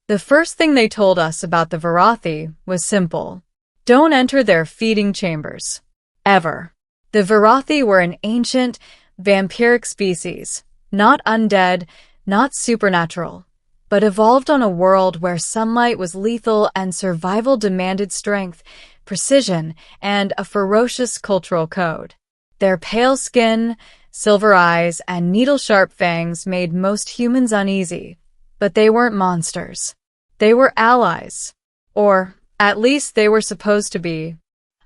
The first thing they told us about the Varathi was simple. Don't enter their feeding chambers. Ever. The Varathi were an ancient, vampiric species, not undead, not supernatural, but evolved on a world where sunlight was lethal and survival demanded strength, precision, and a ferocious cultural code. Their pale skin, silver eyes, and needle-sharp fangs made most humans uneasy, but they weren't monsters. They were allies. Or, at least they were supposed to be.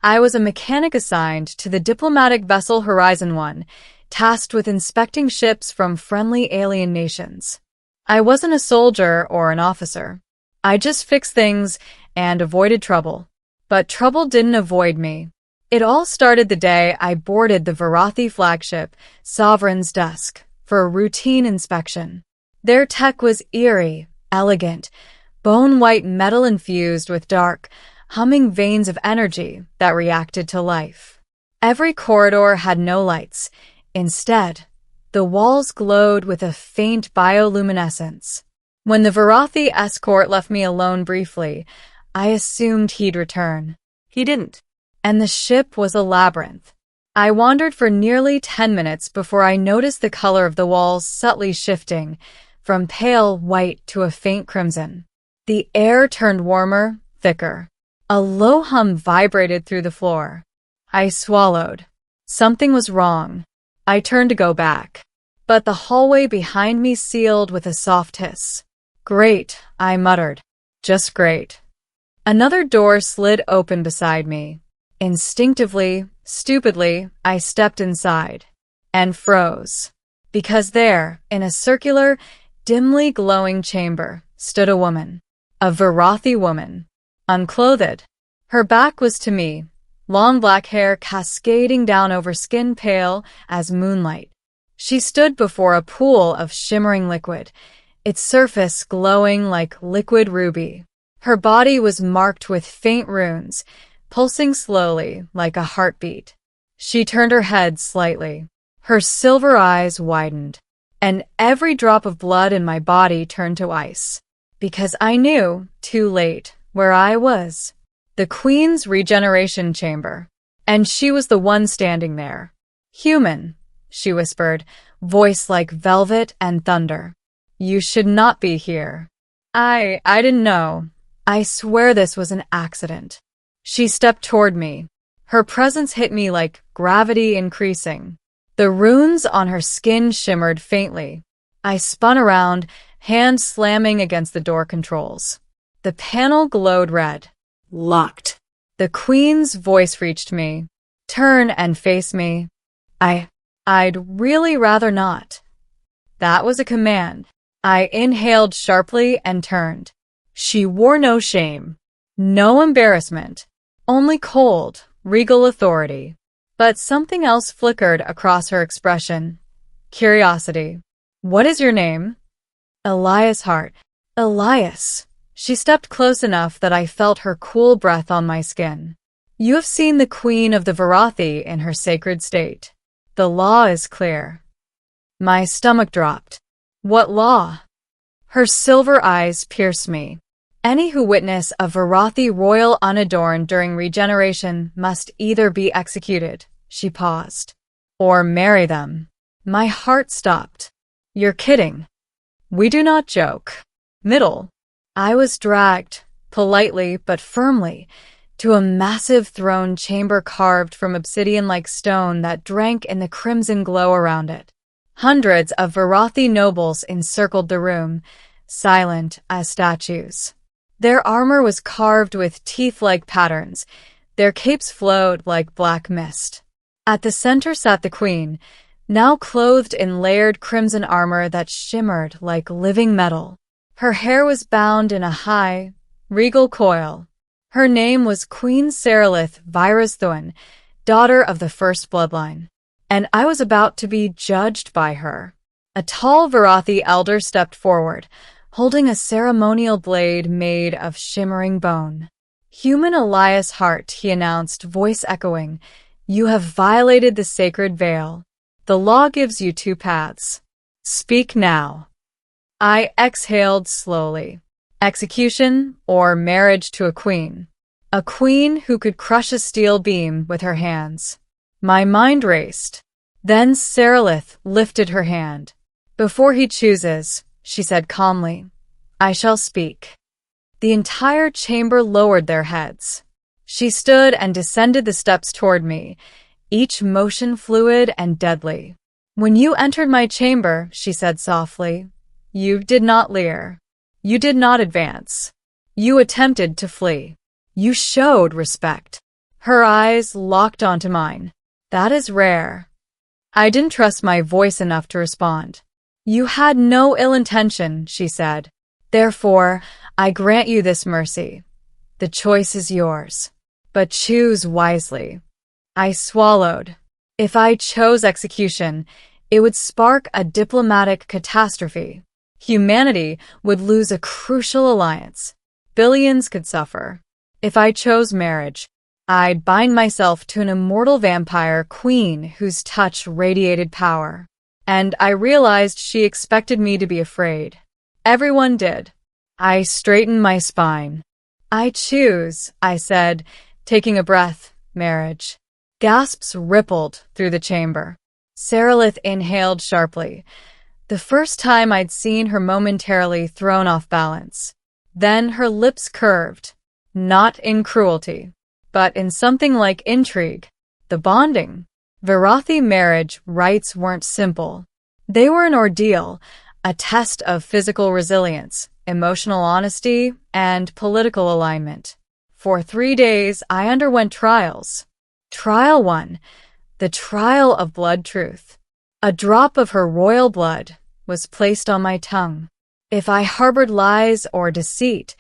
I was a mechanic assigned to the diplomatic vessel Horizon 1, tasked with inspecting ships from friendly alien nations. I wasn't a soldier or an officer. I just fixed things and avoided trouble. But trouble didn't avoid me. It all started the day I boarded the Varathi flagship, Sovereign's Dusk, for a routine inspection. Their tech was eerie, elegant, bone-white metal infused with dark, humming veins of energy that reacted to life. Every corridor had no lights. Instead, the walls glowed with a faint bioluminescence. When the Varathi escort left me alone briefly, I assumed he'd return. He didn't. And the ship was a labyrinth. I wandered for nearly 10 minutes before I noticed the color of the walls subtly shifting, from pale white to a faint crimson. The air turned warmer, thicker. A low hum vibrated through the floor. I swallowed. Something was wrong. I turned to go back. But the hallway behind me sealed with a soft hiss. Great, I muttered. Just great. Another door slid open beside me. Instinctively, stupidly, I stepped inside. And froze. Because there, in a circular, dimly glowing chamber, stood a woman. A Varathi woman. Unclothed. Her back was to me, long black hair cascading down over skin pale as moonlight. She stood before a pool of shimmering liquid, its surface glowing like liquid ruby. Her body was marked with faint runes, pulsing slowly like a heartbeat. She turned her head slightly. Her silver eyes widened, and every drop of blood in my body turned to ice. Because I knew, too late, where I was. The Queen's regeneration chamber. And she was the one standing there. Human, she whispered, voice like velvet and thunder. You should not be here. I didn't know. I swear this was an accident. She stepped toward me. Her presence hit me like gravity increasing. The runes on her skin shimmered faintly. I spun around, hand slamming against the door controls. The panel glowed red. Locked. The Queen's voice reached me. Turn and face me. I'd really rather not. That was a command. I inhaled sharply and turned. She wore no shame. No embarrassment. Only cold, regal authority. But something else flickered across her expression. Curiosity. What is your name? Elias Hart. Elias. She stepped close enough that I felt her cool breath on my skin. You have seen the Queen of the Varathi in her sacred state. The law is clear. My stomach dropped. What law? Her silver eyes pierced me. Any who witness a Varathi royal unadorned during regeneration must either be executed, she paused, or marry them. My heart stopped. You're kidding. We do not joke. Middle. I was dragged, politely but firmly, to a massive throne chamber carved from obsidian-like stone that drank in the crimson glow around it. Hundreds of Varathi nobles encircled the room, silent as statues. Their armor was carved with teeth-like patterns. Their capes flowed like black mist. At the center sat the Queen, now clothed in layered crimson armor that shimmered like living metal. Her hair was bound in a high, regal coil. Her name was Queen Seralith Virasthuan, daughter of the first bloodline. And I was about to be judged by her. A tall Varathi elder stepped forward, holding a ceremonial blade made of shimmering bone. Human Elias Hart, he announced, voice echoing, you have violated the sacred veil. The law gives you two paths. Speak now. I exhaled slowly. execution or marriage to a queen. A queen who could crush a steel beam with her hands. My mind raced. Then Sarilith lifted her hand. Before he chooses, she said calmly, I shall speak. The entire chamber lowered their heads. She stood and descended the steps toward me, each motion fluid and deadly. When you entered my chamber, she said softly, you did not leer. You did not advance. You attempted to flee. You showed respect. Her eyes locked onto mine. That is rare. I didn't trust my voice enough to respond. You had no ill intention, she said. Therefore, I grant you this mercy. The choice is yours. But choose wisely. I swallowed. If I chose execution, it would spark a diplomatic catastrophe. Humanity would lose a crucial alliance. Billions could suffer. If I chose marriage, I'd bind myself to an immortal vampire queen whose touch radiated power. And I realized she expected me to be afraid. Everyone did. I straightened my spine. I choose, I said, taking a breath, marriage. Gasps rippled through the chamber. Sarilith inhaled sharply. The first time I'd seen her momentarily thrown off balance. Then her lips curved, not in cruelty, but in something like intrigue. The bonding. Varathi marriage rites weren't simple. They were an ordeal, a test of physical resilience, emotional honesty, and political alignment. For 3 days, I underwent trials. Trial 1, the trial of blood truth. A drop of her royal blood was placed on my tongue. If I harbored lies or deceit,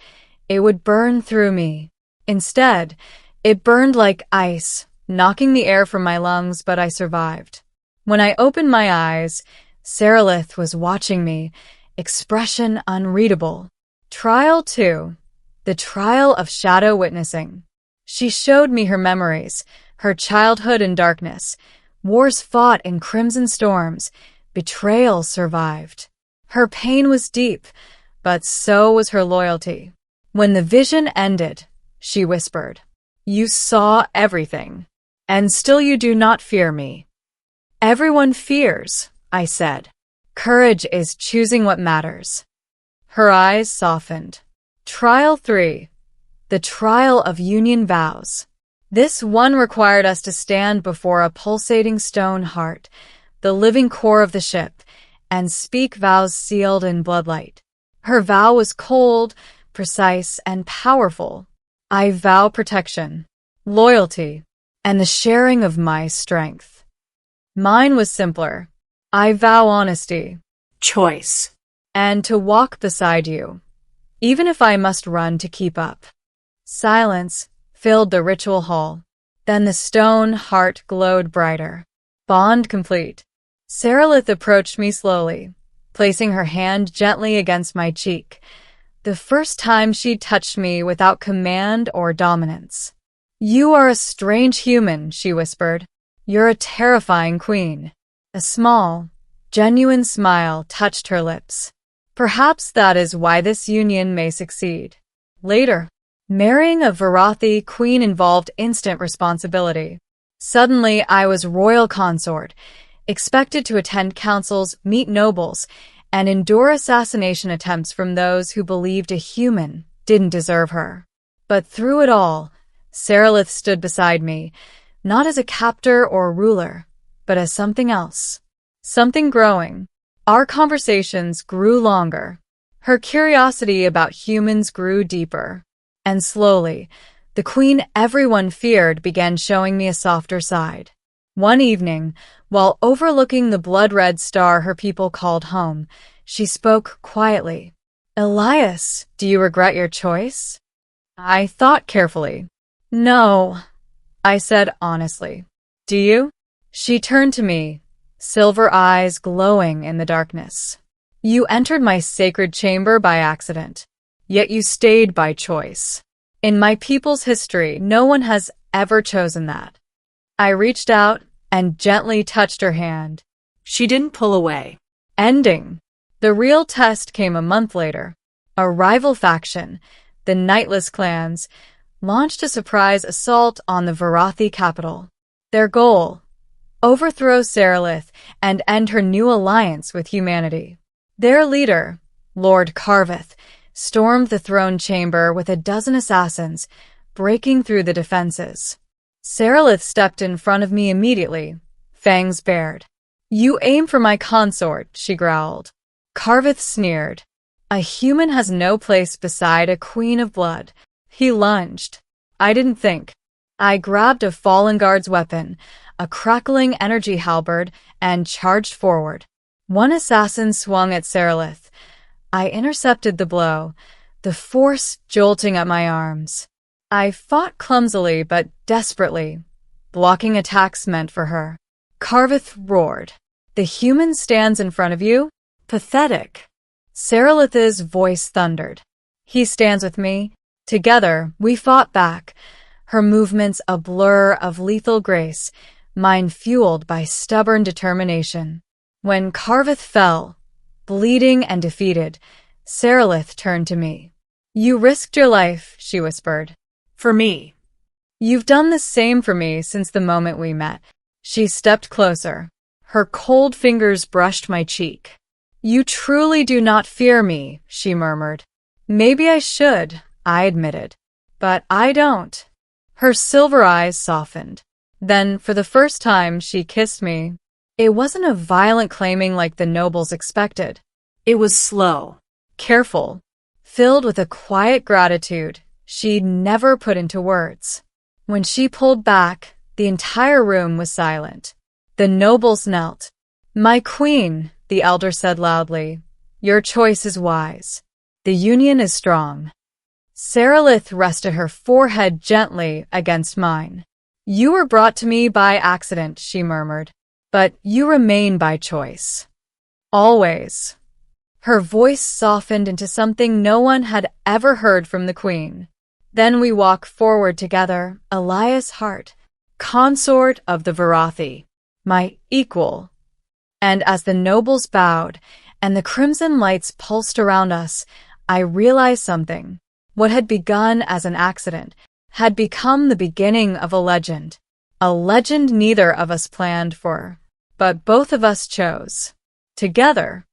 it would burn through me. Instead, it burned like ice, knocking the air from my lungs, but I survived. When I opened my eyes, Sarilith was watching me, expression unreadable. Trial 2, the trial of shadow witnessing. She showed me her memories, her childhood in darkness. Wars fought in crimson storms. Betrayal survived. Her pain was deep, but so was her loyalty. When the vision ended, she whispered, You saw everything, and still you do not fear me. Everyone fears, I said. Courage is choosing what matters. Her eyes softened. Trial 3, the trial of union vows. This one required us to stand before a pulsating stone heart, the living core of the ship, and speak vows sealed in bloodlight. Her vow was cold, precise, and powerful. I vow protection, loyalty, and the sharing of my strength. Mine was simpler. I vow honesty, choice, and to walk beside you, even if I must run to keep up. Silence filled the ritual hall. Then the stone heart glowed brighter. Bond complete. Sarilith approached me slowly, placing her hand gently against my cheek. The first time she'd touched me without command or dominance. You are a strange human, she whispered. You're a terrifying queen. A small, genuine smile touched her lips. Perhaps that is why this union may succeed. Later, marrying a Varathi queen involved instant responsibility. Suddenly, I was royal consort, expected to attend councils, meet nobles, and endure assassination attempts from those who believed a human didn't deserve her. But through it all, Sarilith stood beside me, not as a captor or ruler, but as something else. Something growing. Our conversations grew longer. Her curiosity about humans grew deeper. And slowly, the queen everyone feared began showing me a softer side. One evening, while overlooking the blood-red star her people called home, she spoke quietly. Elias, do you regret your choice? I thought carefully. No, I said honestly. Do you? She turned to me, silver eyes glowing in the darkness. You entered my sacred chamber by accident, yet you stayed by choice. In my people's history, no one has ever chosen that. I reached out and gently touched her hand. She didn't pull away. Ending. The real test came a month later. A rival faction, the Nightless clans, launched a surprise assault on the Varathi capital. Their goal: overthrow Seralith and end her new alliance with humanity. Their leader, Lord Carveth, stormed the throne chamber with a dozen assassins, breaking through the defenses. Seralith stepped in front of me immediately, fangs bared. "You aim for my consort," she growled. Carveth sneered. "A human has no place beside a queen of blood." He lunged. I didn't think. I grabbed a fallen guard's weapon, a crackling energy halberd, and charged forward. One assassin swung at Seralith. I intercepted the blow, the force jolting at my arms. I fought clumsily but desperately, blocking attacks meant for her. Carveth roared. "The human stands in front of you? Pathetic." Seralith's voice thundered. "He stands with me." Together, we fought back, her movements a blur of lethal grace, mine fueled by stubborn determination. When Carveth fell, bleeding and defeated, Seralith turned to me. "You risked your life," she whispered. "For me. You've done the same for me since the moment we met." She stepped closer. Her cold fingers brushed my cheek. "You truly do not fear me," she murmured. "Maybe I should," I admitted. "But I don't." Her silver eyes softened. Then, for the first time, she kissed me. It wasn't a violent claiming like the nobles expected. It was slow, careful, filled with a quiet gratitude she'd never put into words. When she pulled back, the entire room was silent. The nobles knelt. "My queen," the elder said loudly, "your choice is wise. The union is strong." Seralith rested her forehead gently against mine. "You were brought to me by accident," she murmured, "but you remain by choice. Always." Her voice softened into something no one had ever heard from the queen. Then we walked forward together, Elias Hart, consort of the Varathi, my equal. And as the nobles bowed and the crimson lights pulsed around us, I realized something. What had begun as an accident had become the beginning of a legend neither of us planned for, but both of us chose. Together,